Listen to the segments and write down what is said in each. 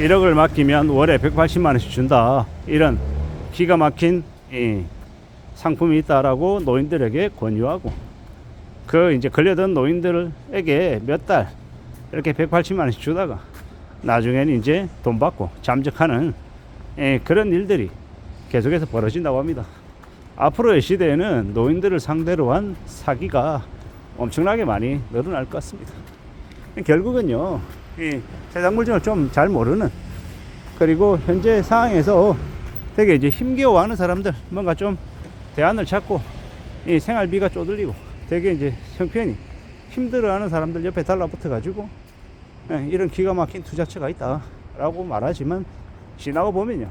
1억을 맡기면 월에 180만 원씩 준다. 이런 기가 막힌 상품이 있다라고 노인들에게 권유하고, 그 이제 걸려든 노인들에게 몇 달 이렇게 180만 원씩 주다가 나중에는 이제 돈 받고 잠적하는 그런 일들이 계속해서 벌어진다고 합니다. 앞으로의 시대에는 노인들을 상대로 한 사기가 엄청나게 많이 늘어날 것 같습니다. 결국은요, 이 세상 물정을 좀 잘 모르는, 그리고 현재 상황에서 되게 이제 힘겨워하는 사람들, 뭔가 좀 대안을 찾고 이 생활비가 쪼들리고 되게 이제 형편이 힘들어하는 사람들 옆에 달라붙어 가지고 이런 기가 막힌 투자처가 있다라고 말하지만, 지나고 보면요,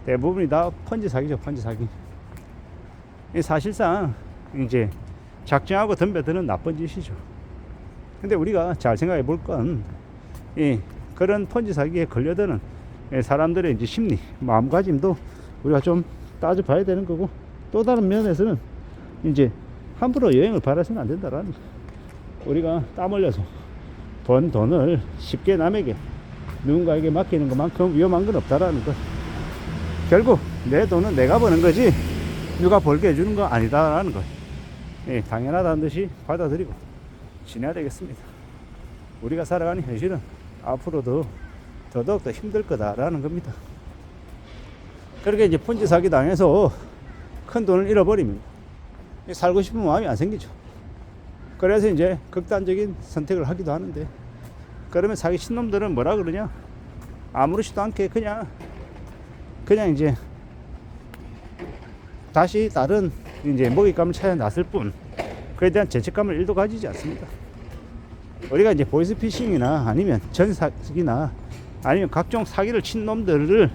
대부분이 다 펀지 사기죠. 펀지 사기. 사실상 이제 작정하고 덤벼드는 나쁜 짓이죠. 근데 우리가 잘 생각해 볼 건, 그런 펀지 사기에 걸려드는 사람들의 이제 심리, 마음가짐도 우리가 좀 따져봐야 되는 거고, 또 다른 면에서는 이제 함부로 여행을 바라서는 안 된다라는 거. 우리가 땀 흘려서 번 돈을 쉽게 남에게, 누군가에게 맡기는 것만큼 위험한 건 없다라는 거. 결국 내 돈은 내가 버는 거지 누가 벌게 해주는 거 아니다라는 거. 당연하다는 듯이 받아들이고 지내야 되겠습니다. 우리가 살아가는 현실은 앞으로도 더더욱 힘들 거다라는 겁니다. 그렇게 이제 폰지 사기 당해서 큰 돈을 잃어버리면 살고 싶은 마음이 안 생기죠. 그래서 이제 극단적인 선택을 하기도 하는데, 그러면 사기 친놈들은 뭐라 그러냐? 아무렇지도 않게 그냥 이제 다시 다른 이제 먹잇감을 찾아 나설 뿐, 그에 대한 죄책감을 1도 가지지 않습니다. 우리가 이제 보이스피싱이나 아니면 전사기나 아니면 각종 사기를 친 놈들을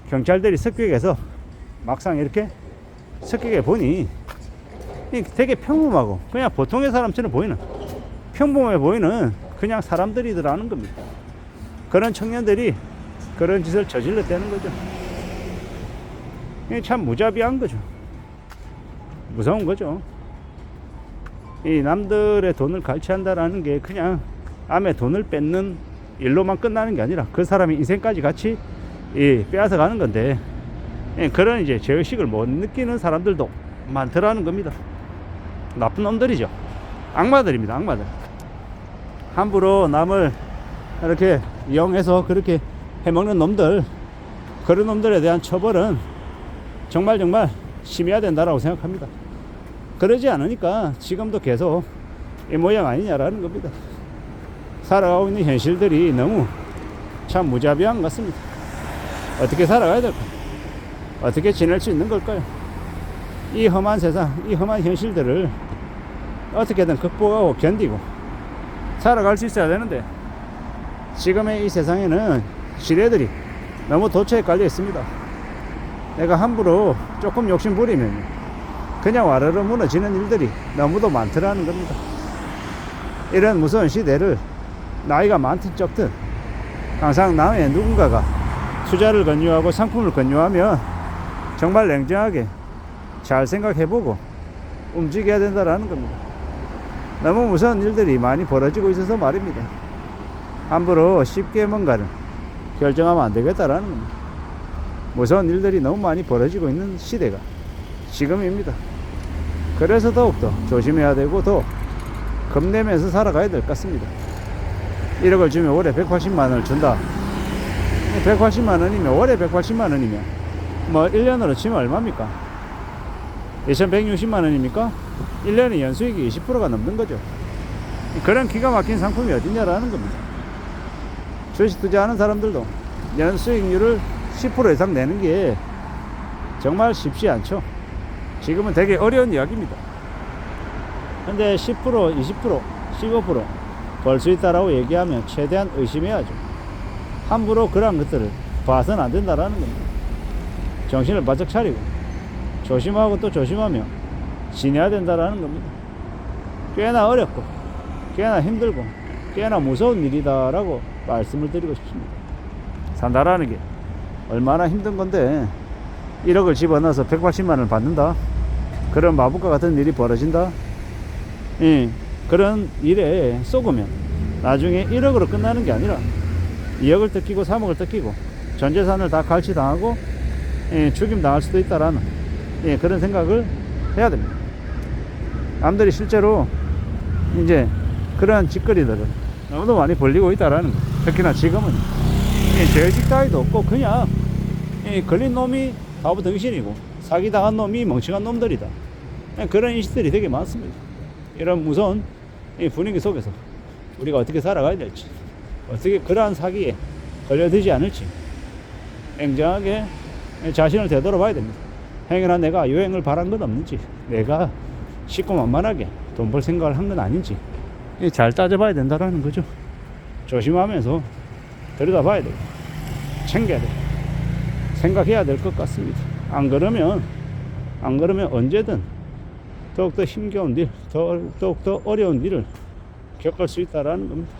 경찰들이 습격해서 막상 이렇게 습격해 보니 되게 평범하고 그냥 보통의 사람처럼 보이는, 평범해 보이는 그냥 사람들이더라는 겁니다. 그런 청년들이 그런 짓을 저질렀다는 거죠. 참 무자비한 거죠. 무서운 거죠. 이 남들의 돈을 갈취한다라는 게 그냥 남의 돈을 뺏는 일로만 끝나는 게 아니라 그 사람의 인생까지 같이 빼앗아 가는 건데, 그런 이제 죄의식을 못 느끼는 사람들도 많더라는 겁니다. 나쁜 놈들이죠. 악마들입니다. 악마들. 함부로 남을 이렇게 이용해서 그렇게 해먹는 놈들, 그런 놈들에 대한 처벌은 정말 심해야 된다라고 생각합니다. 그러지 않으니까 지금도 계속 이 모양 아니냐라는 겁니다. 살아가고 있는 현실들이 너무 참 무자비한 것 같습니다. 어떻게 살아가야 될까요? 어떻게 지낼 수 있는 걸까요? 이 험한 세상, 이 험한 현실들을 어떻게든 극복하고 견디고 살아갈 수 있어야 되는데, 지금의 이 세상에는 지뢰들이 너무 도처에 깔려 있습니다. 내가 함부로 조금 욕심 부리면 그냥 와르르 무너지는 일들이 너무도 많더라는 겁니다. 이런 무서운 시대를 나이가 많든 적든 항상 남의 누군가가 투자를 권유하고 상품을 권유하면 정말 냉정하게 잘 생각해보고 움직여야 된다는 겁니다. 너무 무서운 일들이 많이 벌어지고 있어서 말입니다. 함부로 쉽게 뭔가를 결정하면 안 되겠다라는 겁니다. 무서운 일들이 너무 많이 벌어지고 있는 시대가 지금입니다. 그래서 더욱더 조심해야 되고 더 겁내면서 살아가야 될 것 같습니다. 1억을 주면 월에 180만 원을 준다. 180만 원이면 월에 180만 원이면 뭐 1년으로 치면 얼마입니까? 2160만 원입니까? 1년에 연수익이 20%가 넘는 거죠. 그런 기가 막힌 상품이 어딨냐라는 겁니다. 주식 투자하는 사람들도 연수익률을 10% 이상 내는 게 정말 쉽지 않죠. 지금은 되게 어려운 이야기입니다. 근데 10%, 20%, 15% 벌 수 있다라고 얘기하면 최대한 의심해야죠. 함부로 그런 것들을 봐서는 안 된다라는 겁니다. 정신을 바짝 차리고 조심하고 또 조심하며 지내야 된다라는 겁니다. 꽤나 어렵고 꽤나 힘들고 꽤나 무서운 일이다라고 말씀을 드리고 싶습니다. 산다라는 게 얼마나 힘든 건데 1억을 집어넣어서 180만 원을 받는다? 그런 마법과 같은 일이 벌어진다? 그런 일에 쏘으면 나중에 1억으로 끝나는 게 아니라 2억을 뜯기고 3억을 뜯기고 전 재산을 다 갈취당하고 죽임 당할 수도 있다라는 그런 생각을 해야 됩니다. 남들이 실제로 이제 그러한 짓거리들을 너무도 많이 벌리고 있다라는 거. 특히나 지금은 죄의식 따위도 없고 그냥 걸린 놈이 바보 등신이고 사기당한 놈이 멍청한 놈들이다. 그런 인식들이 되게 많습니다. 이런 무서운 분위기 속에서 우리가 어떻게 살아가야 될지, 어떻게 그러한 사기에 걸려들지 않을지 냉정하게 자신을 되돌아봐야 됩니다. 행여나 내가 요행을 바란 건 없는지, 내가 쉽고 만만하게 돈 벌 생각을 한 건 아닌지 잘 따져봐야 된다라는 거죠. 조심하면서 들여다봐야 되고 챙겨야 되고 생각해야 될 것 같습니다. 안 그러면 언제든 더욱더 힘겨운 일, 더욱더 어려운 일을 겪을 수 있다라는 겁니다.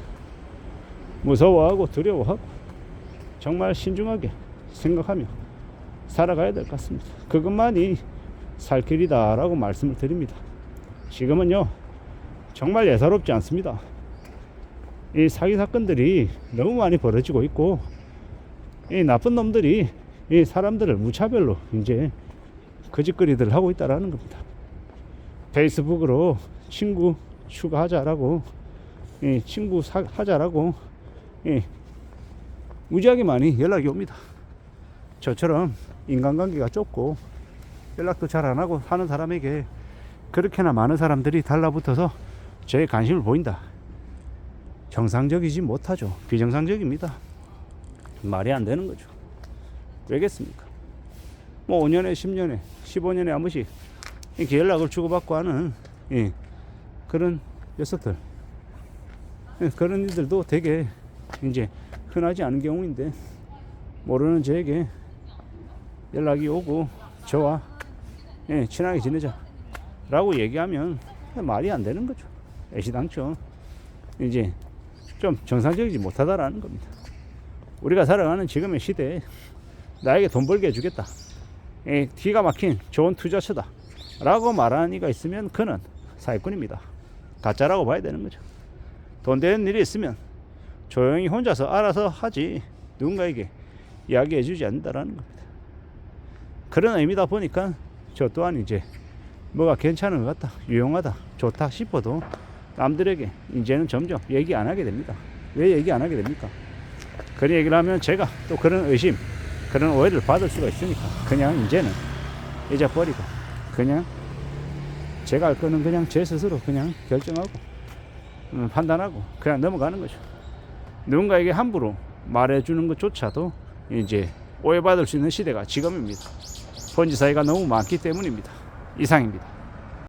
무서워하고 두려워하고 정말 신중하게 생각하며 살아가야 될 것 같습니다. 그것만이 살 길이다라고 말씀을 드립니다. 지금은요 정말 예사롭지 않습니다. 이 사기 사건들이 너무 많이 벌어지고 있고 이 나쁜 놈들이 이 사람들을 무차별로 이제 거짓거리들을 하고 있다라는 겁니다. 페이스북으로 친구 추가하자라고 친구 하자라고 무지하게 많이 연락이 옵니다. 저처럼 인간관계가 좁고 연락도 잘 안 하고 하는 사람에게 그렇게나 많은 사람들이 달라붙어서 저의 관심을 보인다. 정상적이지 못하죠. 비정상적입니다. 말이 안 되는 거죠. 왜겠습니까? 뭐 5년에 10년에 15년에 한 번씩 이렇게 연락을 주고받고 하는 그런 녀석들, 그런 일들도 되게 이제 흔하지 않은 경우인데 모르는 저에게 연락이 오고 저와 친하게 지내자 라고 얘기하면 말이 안 되는 거죠. 애시당초 이제 좀 정상적이지 못하다라는 겁니다. 우리가 살아가는 지금의 시대에 나에게 돈 벌게 해주겠다, 기가 막힌 좋은 투자처다 라고 말하는 이가 있으면 그는 사기꾼입니다. 가짜라고 봐야 되는 거죠. 돈 되는 일이 있으면 조용히 혼자서 알아서 하지 누군가에게 이야기해 주지 않는다라는 겁니다. 그런 의미다 보니까 저 또한 이제 뭐가 괜찮은 것 같다, 유용하다, 좋다 싶어도 남들에게 이제는 점점 얘기 안 하게 됩니다. 왜 얘기 안 하게 됩니까? 그런 얘기를 하면 제가 또 그런 의심, 그런 오해를 받을 수가 있으니까 그냥 이제는 잊어버리고 그냥 제가 할 거는 그냥 제 스스로 그냥 결정하고 판단하고 그냥 넘어가는 거죠. 누군가에게 함부로 말해주는 것조차도 이제 오해받을 수 있는 시대가 지금입니다. 번지 사이가 너무 많기 때문입니다. 이상입니다.